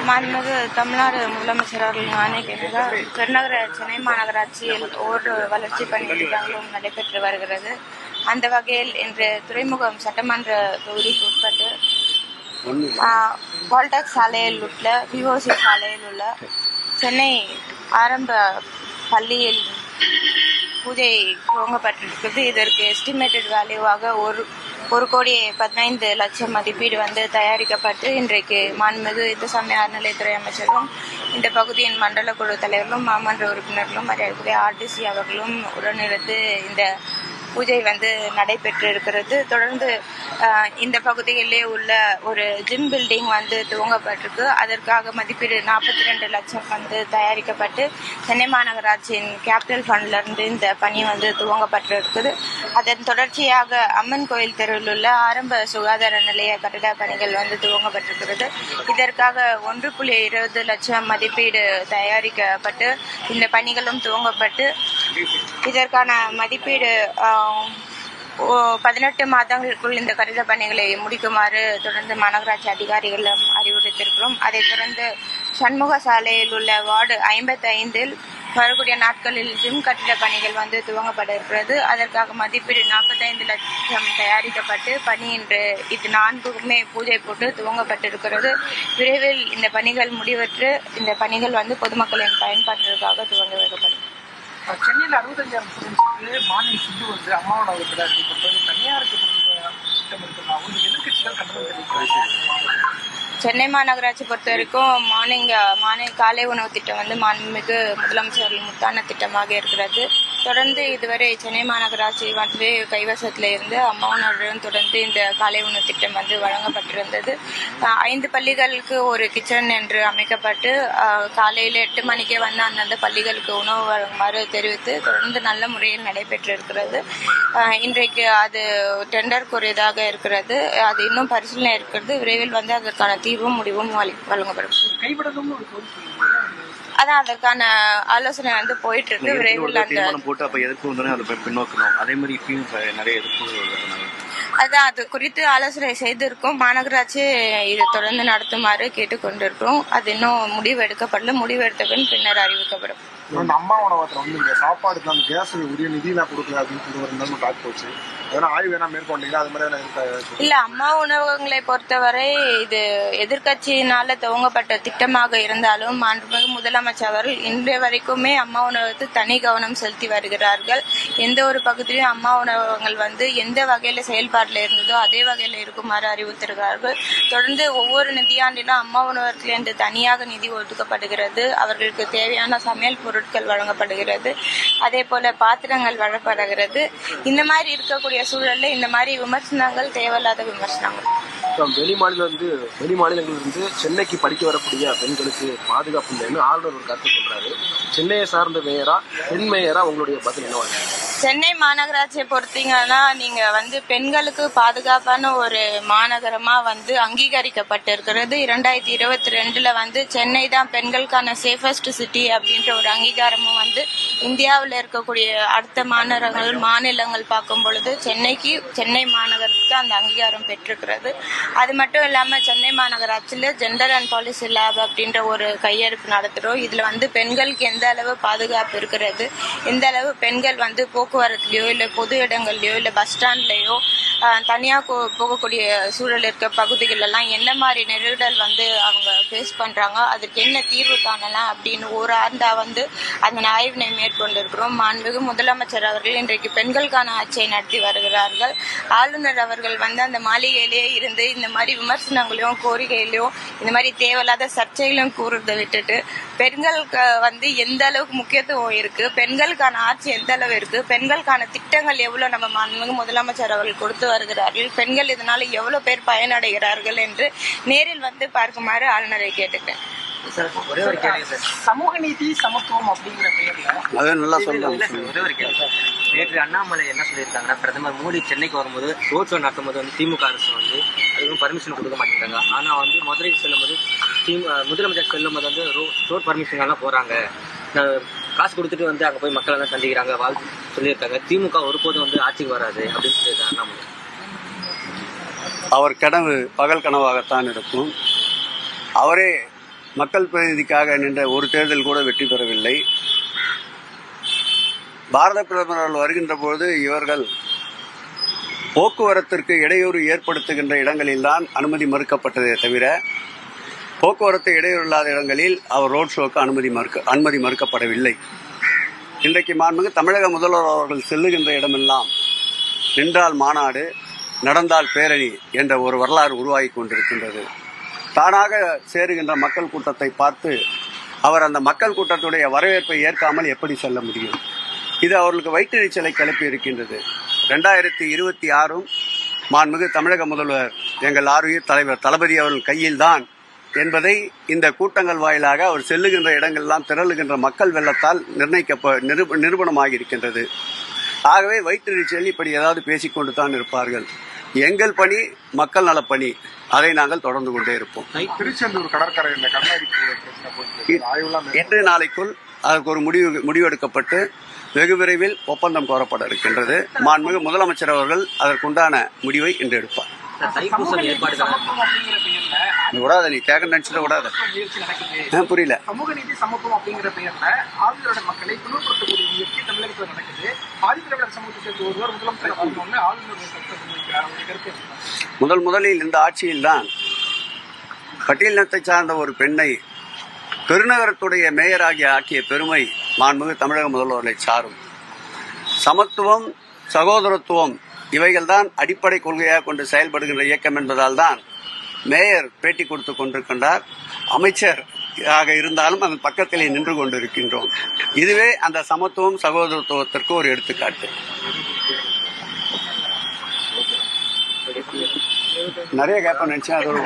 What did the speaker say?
மாண்புமிகு தமிழ்நாடு முதலமைச்சர் அவர்களின் ஆணைக்கிணங்க பெருநகர சென்னை மாநகராட்சியில் ஒவ்வொரு வளர்ச்சி பணிகளும் நடைபெற்று வருகிறது. அந்த வகையில் இன்று துறைமுகம் சட்டமன்ற தொகுதிக்கு உட்பட்டு பால்டாக் சாலையில் உள்ள விஓசி சாலையில் உள்ள சென்னை ஆரம்ப பள்ளியில் பூஜை துவங்கப்பட்டிருக்கிறது. இதற்கு எஸ்டிமேட்டட் வேல்யூவாக 1,15,00,000 மதிப்பீடு தயாரிக்கப்பட்டு இன்றைக்கு மாண்புமிகு இந்து சமய அறநிலையத்துறை அமைச்சரும் இந்த பகுதியின் மண்டல குழு தலைவர்களும் மாமன்ற உறுப்பினர்களும் மரியாதைக்குரிய ஆர்டிசி அவர்களும் உடனிருந்து இந்த பூஜை நடைபெற்று இருக்கிறது. தொடர்ந்து இந்த பகுதியிலே உள்ள ஒரு ஜிம் பில்டிங் துவங்கப்பட்டிருக்கு. அதற்காக மதிப்பீடு 42 லட்சம் தயாரிக்கப்பட்டு சென்னை மாநகராட்சியின் கேபிட்டல் ஃபண்ட்ல இருந்து இந்த பணி துவங்கப்பட்டிருக்குது. அதன் தொடர்ச்சியாக அம்மன் கோயில் தெருவில் உள்ள ஆரம்ப சுகாதார நிலைய கட்டிட பணிகள் துவங்கப்பட்டிருக்கிறது. இதற்காக 1.20 லட்சம் மதிப்பீடு தயாரிக்கப்பட்டு இந்த பணிகளும் துவங்கப்பட்டு இதற்கான மதிப்பீடு 18 மாதங்களுக்குள் இந்த கட்டிட பணிகளை முடிக்குமாறு தொடர்ந்து மாநகராட்சி அதிகாரிகளும் அறிவுறுத்தியிருக்கிறோம். அதைத் தொடர்ந்து சண்முக சாலையில் உள்ள வார்டு 55 வரக்கூடிய நாட்களில் ஜிம் கட்டிட பணிகள் துவங்கப்பட இருக்கிறது. அதற்காக மதிப்பீடு 45 லட்சம் தயாரிக்கப்பட்டு பணி இன்று இது 4க்குமே பூஜை போட்டு துவங்கப்பட்டிருக்கிறது. விரைவில் இந்த பணிகள் முடிவற்று இந்த பணிகள் பொதுமக்களின் பயன்பாட்டிற்காக துவங்க வைக்கப்படும். சென்னையில் 65,000 ஸ்டூடெண்ட்ஸுக்கு மார்னிங் ஃபுட்டு அம்மாவோட அறிவிக்கப்பட்டது தனியாருக்கு திட்டம் இருக்கிறாங்க. எதிர்கட்சிகள் கண்டனம் தெரிவிக்கிறாங்க. சென்னை மாநகராட்சி பொறுத்த வரைக்கும் மார்னிங் காலை உணவு திட்டம் மாண்புமிகு முதலமைச்சர் முத்தான திட்டமாக இருக்கிறது. தொடர்ந்து இதுவரை சென்னை மாநகராட்சி கைவசத்தில் இருந்து அம்மா உணவுடன் தொடர்ந்து இந்த காலை உணவு திட்டம் வழங்கப்பட்டிருந்தது. 5 பள்ளிகளுக்கு ஒரு கிச்சன் என்று அமைக்கப்பட்டு காலையில் 8 மணிக்கே அந்தந்த பள்ளிகளுக்கு உணவு வழங்குமாறு தெரிவித்து தொடர்ந்து நல்ல முறையில் நடைபெற்று இருக்கிறது. இன்றைக்கு அது டெண்டருக்குரியதாக இருக்கிறது. அது இன்னும் பரிசீலனை இருக்கிறது. விரைவில் அதற்கான தீர்வும் முடிவும் வழங்கப்படும். அதான் அதற்கான ஆலோசனை போயிட்டு இருக்கு. விரைவில் அதான் அது குறித்து ஆலோசனை செய்திருக்கோம். மாநகராட்சி இது தொடர்ந்து நடத்துமாறு கேட்டுக்கொண்டிருக்கிறோம். அது இன்னும் முடிவு எடுக்கப்படல. முடிவு எடுத்த பின்னர் அறிவிக்கப்படும். அம்மா உணவகத்துல சாப்பாடு கேஸ் உரிய நிதியில கொடுக்கல அப்படின்னு டாக் போச்சு. இல்ல, அம்மா உணவகங்களை பொறுத்தவரை இது எதிர்கட்சியினால துவங்கப்பட்ட திட்டமாக இருந்தாலும் மாண்புமிகு முதலமைச்சர் அவர்கள் இன்றைய வரைக்குமே அம்மா உணவகத்தில் தனி கவனம் செலுத்தி வருகிறார்கள். எந்த ஒரு பகுதியிலும் அம்மா உணவகங்கள் எந்த வகையில செயல்பாட்டில் இருந்ததோ அதே வகையில இருக்குமாறு அறிவுறுத்திருக்கிறார்கள். தொடர்ந்து ஒவ்வொரு நிதியாண்டிலும் அம்மா உணவகத்திலிருந்து தனியாக நிதி ஒதுக்கப்படுகிறது. அவர்களுக்கு தேவையான சமையல் பொருட்கள் வழங்கப்படுகிறது. அதே போல பாத்திரங்கள் வழங்கப்படுகிறது. இந்த மாதிரி இருக்கக்கூடிய சூழல்ல இந்த மாதிரி விமர்சனங்கள் தேவையில்லாத விமர்சனங்கள். வெளி மாநிலங்களிலிருந்து சென்னைக்கு படிக்க வரக்கூடிய பெண்களுக்கு பாதுகாப்பு இல்லைன்னு ஆளுநர் ஒரு கருத்து சொல்றாரு. சென்னையை சார்ந்த மேயரா பெண் மேயரா உங்களுடைய பதில் என்னவா? சென்னை மாநகராட்சியை பொறுத்தீங்கன்னா நீங்க பெண்களுக்கு பாதுகாப்பான ஒரு மாநகரமா அங்கீகரிக்கப்பட்டிருக்கிறது. 2022 சென்னை தான் பெண்களுக்கான சேஃபஸ்ட் சிட்டி அப்படின்ற ஒரு அங்கீகாரமும் இந்தியாவில் இருக்கக்கூடிய அடுத்த மாநிலங்கள் பார்க்கும் பொழுது சென்னை மாநகரத்துக்கு அந்த அங்கீகாரம் பெற்றிருக்கிறது. அது மட்டும் இல்லாம சென்னை மாநகராட்சியில ஜெண்டர் அண்ட் பாலிசி லேப் அப்படின்ற ஒரு கையெழுப்பு நடத்துறோம். இதுல பெண்களுக்கு எந்த அளவு பாதுகாப்பு இருக்கிறது, எந்த அளவு பெண்கள் போக்குவரத்துலயோ இல்ல பொது இடங்கள்லயோ இல்ல பஸ் ஸ்டாண்ட்லயோ தனியா போகக்கூடிய சூழல் இருக்க பகுதிகள் எல்லாம் என்ன மாதிரி நெருடல் அவங்க ஃபேஸ் பண்றாங்க, அதுக்கு என்ன தீர்வு காணலாம் அப்படின்னு ஒரு ஆண்டா அந்த ஆய்வினை மேற்கொண்டிருக்கிறோம். மாண்புமிகு முதலமைச்சர் அவர்கள் இன்றைக்கு பெண்களுக்கான ஆட்சியை நடத்தி வருகிறார்கள். ஆளுநர் அவர்கள் அந்த மாளிகையிலேயே இருந்து இந்த மாதிரி விமர்சனங்களையும் கோரிக்கையிலையும் இந்த மாதிரி தேவையில்லாத சர்ச்சைகளையும் கூறுறதை விட்டுட்டு பெண்களுக்கு எந்த அளவுக்கு முக்கியத்துவம் இருக்கு, பெண்களுக்கான ஆட்சி எந்த அளவு இருக்கு, பெண்களுக்கான திட்டங்கள் எவ்வளவு நம்ம மாண்புமிகு முதலமைச்சர் அவர்கள் கொடுத்து வருகிறார்கள், பெண்கள் இதனால எவ்வளவு பேர் பயனடைகிறார்கள் என்று நேரில் பார்க்குமாறு ஆளுநரை கேட்டுக்கிறேன். சமூக நீதி சமத்துவம் அப்படிங்கிற பெயர்ல நேற்று அண்ணாமலை என்ன சொல்லியிருக்காங்கன்னா, பிரதமர் மோடி சென்னைக்கு வரும்போது ரோட் ஷோ நடத்தும் போது திமுக அரசு அதுவும் பர்மிஷன் கொடுக்க மாட்டேங்கிறாங்க. ஆனா மதுரைக்கு செல்லும் போது முதலமைச்சர் செல்லும் போது ரோட் பர்மிஷன் எல்லாம் போறாங்க, காசு கொடுத்துட்டு அங்க போய் மக்கள் எல்லாம் சந்திக்கிறாங்க வாழ்த்து சொல்லியிருக்காங்க. திமுக ஒருபோதும் ஆட்சிக்கு வராது அப்படின்னு சொல்லியிருக்காங்க அண்ணாமலை. அவர் கனவு பகல் கனவாகத்தான் இருக்கும். அவரே மக்கள் பிரதிநிதிக்காக நின்ற ஒரு தேர்தல் கூட வெற்றி பெறவில்லை. பாரத பிரதமர்கள் வருகின்ற போது இவர்கள் போக்குவரத்திற்கு இடையூறு ஏற்படுத்துகின்ற இடங்களில்தான் அனுமதி மறுக்கப்பட்டதே தவிர போக்குவரத்து இடையூறு இல்லாத இடங்களில் அவர் ரோட் ஷோக்கு அனுமதி மறுக்கப்படவில்லை. இன்றைக்கு மாண்புமிகு தமிழக முதல்வர் அவர்கள் செல்லுகின்ற இடமெல்லாம் நின்றால் மாநாடு, நடந்தால் பேரணி என்ற ஒரு வரலாறு உருவாகி கொண்டிருக்கின்றது. தானாக சேருகின்ற மக்கள் கூட்டத்தை பார்த்து அவர் அந்த மக்கள் கூட்டத்துடைய வரவேற்பை ஏற்காமல் எப்படி செல்ல முடியும்? இது அவர்களுக்கு வயிற்றெரிச்சலை கிளப்பி இருக்கின்றது. 2026 மாண்புமிகு தமிழக முதல்வர் எங்கள் ஆருயிர் தலைவர் தளபதி அவர்கள் கையில்தான் என்பதை இந்த கூட்டங்கள் வாயிலாக அவர் செல்லுகின்ற இடங்களெல்லாம் திரளுகின்ற மக்கள் வெள்ளத்தால் நிரூபணமாகி இருக்கின்றது. ஆகவே வயிற்றெரிச்சல் இப்படி ஏதாவது பேசிக்கொண்டு தான் இருப்பார்கள். எங்கள் பணி மக்கள் நலப்பணி, அதை நாங்கள் தொடர்ந்து கொண்டே இருப்போம். திருச்செந்தூர் கடற்கரையில் கண்ணாடி இன்று நாளைக்குள் அதற்கு ஒரு முடிவெடுக்கப்பட்டு வெகு விரைவில் ஒப்பந்தம் கோரப்பட இருக்கின்றது. மாண்புமிகு முதலமைச்சர் அவர்கள் அதற்குண்டான முடிவை இன்று எடுப்பார். விடாத, நீ கேட்க நினைச்சிட விடாத. புரியல. சமூக நீதி சமத்துவம் அப்படிங்கிற பெயர்ல ஆதிதிராவிட மக்களை துணுப்படுத்தக்கூடிய முயற்சி தமிழகத்தில் நடக்குது. ஆதிதிராவிட சமூகத்தை சேர்ந்த ஒருவர் முதலமைச்சர் ஆளுநர் முதலில் இந்த ஆட்சியில்தான் பட்டியலினத்தை சார்ந்த ஒரு பெண்ணை பெருநகரத்துடைய மேயராகி ஆக்கிய பெருமை மாண்புமிகு தமிழக முதல்வர்களை சாரும். சமத்துவம், சகோதரத்துவம் இவைகள்தான் அடிப்படை கொள்கையாக கொண்டு செயல்படுகின்ற இயக்கம் என்பதால் தான் மேயர் பேட்டி கொடுத்து கொண்டிருக்கின்றார். அமைச்சர் ஆக இருந்தாலும் அதன் பக்கத்திலே நின்று கொண்டிருக்கின்றோம். இதுவே அந்த சமத்துவம் சகோதரத்துவத்திற்கு ஒரு எடுத்துக்காட்டு. நிறைய கேட்ப நினைச்சேன். அதோட